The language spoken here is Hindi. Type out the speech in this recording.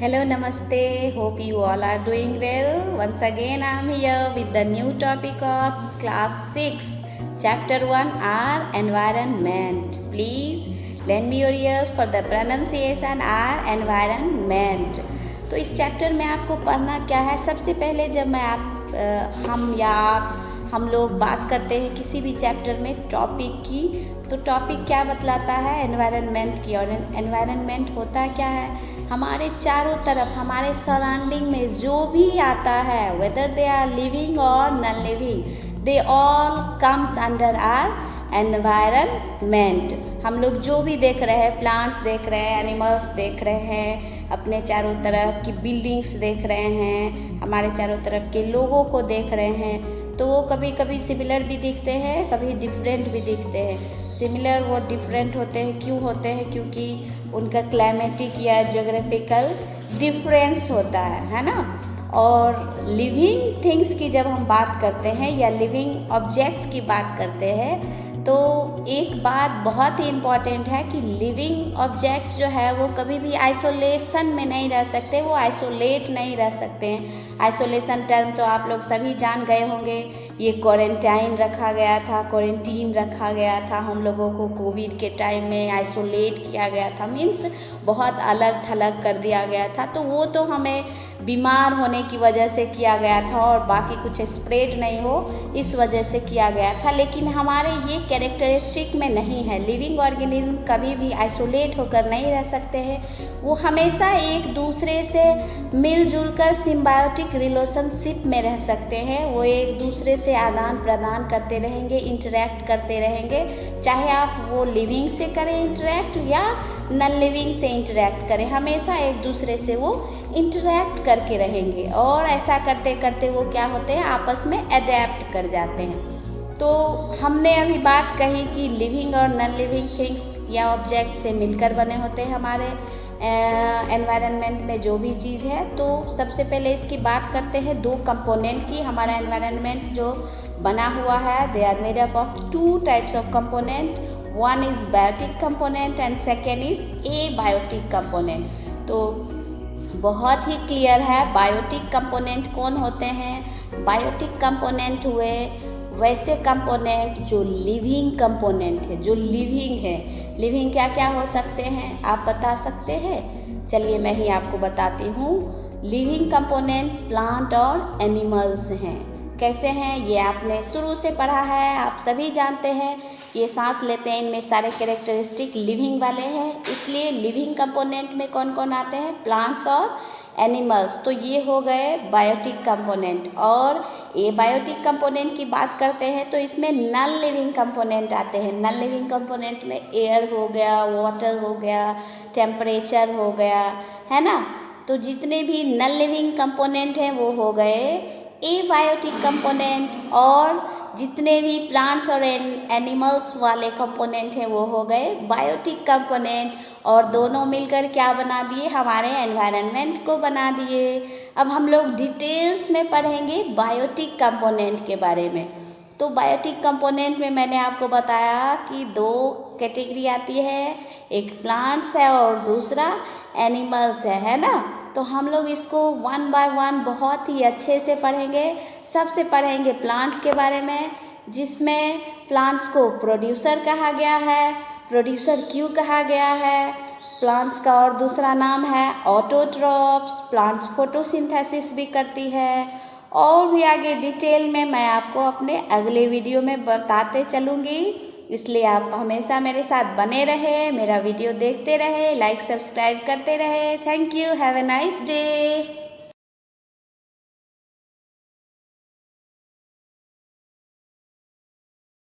Hello, Namaste. Hope you all are doing well. Once again, I am here with the new topic of Class 6, Chapter 1 R Environment. Please lend me your ears for the pronunciation R Environment. तो इस चैप्टर में आपको पढ़ना क्या है। सबसे पहले जब मैं हम लोग बात करते हैं किसी भी चैप्टर में टॉपिक की, तो टॉपिक क्या बतलाता है? एनवायरनमेंट की। और एनवायरनमेंट होता क्या है? हमारे चारों तरफ, हमारे सराउंडिंग में जो भी आता है, वेदर दे आर लिविंग और non living, they all comes under our environment. हम लोग जो भी देख रहे हैं, प्लांट्स देख रहे हैं, एनिमल्स देख रहे हैं, अपने चारों तरफ की बिल्डिंग्स देख रहे हैं, हमारे चारों तरफ के लोगों को देख रहे हैं, तो वो कभी कभी सिमिलर भी दिखते हैं, कभी डिफरेंट भी दिखते हैं। सिमिलर वो डिफरेंट होते हैं, क्यों होते हैं? क्योंकि उनका क्लाइमेटिक या ज्योग्राफिकल डिफरेंस होता है ना। और लिविंग थिंग्स की जब हम बात करते हैं या लिविंग ऑब्जेक्ट्स की बात करते हैं, तो एक बात बहुत ही इम्पॉर्टेंट है कि लिविंग ऑब्जेक्ट्स जो है वो कभी भी आइसोलेशन में नहीं रह सकते, वो आइसोलेट नहीं रह सकते हैं। आइसोलेशन टर्म तो आप लोग सभी जान गए होंगे। ये क्वारंटाइन रखा गया था, क्वारंटीन रखा गया था, हम लोगों को कोविड के टाइम में आइसोलेट किया गया था, मीन्स बहुत अलग थलग कर दिया गया था। तो वो तो हमें बीमार होने की वजह से किया गया था और बाकी कुछ स्प्रेड नहीं हो इस वजह से किया गया था। लेकिन हमारे ये कैरेक्टरिस्टिक में नहीं है। लिविंग ऑर्गेनिज्म कभी भी आइसोलेट होकर नहीं रह सकते हैं, वो हमेशा एक दूसरे से मिलजुल कर सिम्बायोटिक रिलेशनशिप में रह सकते हैं। वो एक दूसरे से आदान प्रदान करते रहेंगे, इंटरेक्ट करते रहेंगे, चाहे आप वो लिविंग से करें इंटरेक्ट या नॉन लिविंग से इंटरेक्ट करें, हमेशा एक दूसरे से वो इंटरेक्ट करके रहेंगे। और ऐसा करते करते वो क्या होते हैं, आपस में अडेप्ट कर जाते हैं। तो हमने अभी बात कही कि लिविंग और नॉन लिविंग थिंग्स या ऑब्जेक्ट से मिलकर बने होते हैं हमारे एनवायरनमेंट में जो भी चीज़ है। तो सबसे पहले इसकी बात करते हैं दो कंपोनेंट की। हमारा एनवायरनमेंट जो बना हुआ है, they are made up of two types of component. One is biotic component and second is abiotic component. तो बहुत ही क्लियर है बायोटिक कंपोनेंट कौन होते हैं। बायोटिक कंपोनेंट हुए वैसे कंपोनेंट जो लिविंग कंपोनेंट है, जो लिविंग है। लिविंग क्या क्या हो सकते हैं, आप बता सकते हैं? चलिए मैं ही आपको बताती हूँ। लिविंग कंपोनेंट प्लांट और एनिमल्स हैं। कैसे हैं ये आपने शुरू से पढ़ा है, आप सभी जानते हैं। ये सांस लेते हैं, इनमें सारे कैरेक्टरिस्टिक लिविंग वाले हैं। इसलिए लिविंग कंपोनेंट में कौन कौन आते हैं? प्लांट्स और एनिमल्स। तो ये हो गए बायोटिक कंपोनेंट। और ए बायोटिक कंपोनेंट की बात करते हैं तो इसमें नॉन लिविंग कंपोनेंट आते हैं। नॉन लिविंग कंपोनेंट में एयर हो गया, वाटर हो गया, टेम्परेचर हो गया, है ना। तो जितने भी नॉन लिविंग कंपोनेंट हैं वो हो गए एबायोटिक कंपोनेंट, और जितने भी प्लांट्स और एनिमल्स वाले कंपोनेंट हैं वो हो गए बायोटिक कंपोनेंट। और दोनों मिलकर क्या बना दिए? हमारे एनवायरनमेंट को बना दिए। अब हम लोग डिटेल्स में पढ़ेंगे बायोटिक कंपोनेंट के बारे में। तो बायोटिक कंपोनेंट में मैंने आपको बताया कि दो कैटेगरी आती है, एक प्लांट्स है और दूसरा एनिमल्स है ना। तो हम लोग इसको वन बाय वन बहुत ही अच्छे से पढ़ेंगे। सबसे पढ़ेंगे प्लांट्स के बारे में, जिसमें प्लांट्स को प्रोड्यूसर कहा गया है। प्रोड्यूसर क्यों कहा गया है? प्लांट्स का और दूसरा नाम है ऑटोट्रॉप्स। प्लांट्स फोटोसिंथेसिस भी करती है। और भी आगे डिटेल में मैं आपको अपने अगले वीडियो में बताते चलूँगी। इसलिए आप हमेशा मेरे साथ बने रहे, मेरा वीडियो देखते रहे, लाइक सब्सक्राइब करते रहे। Thank you, have a nice day.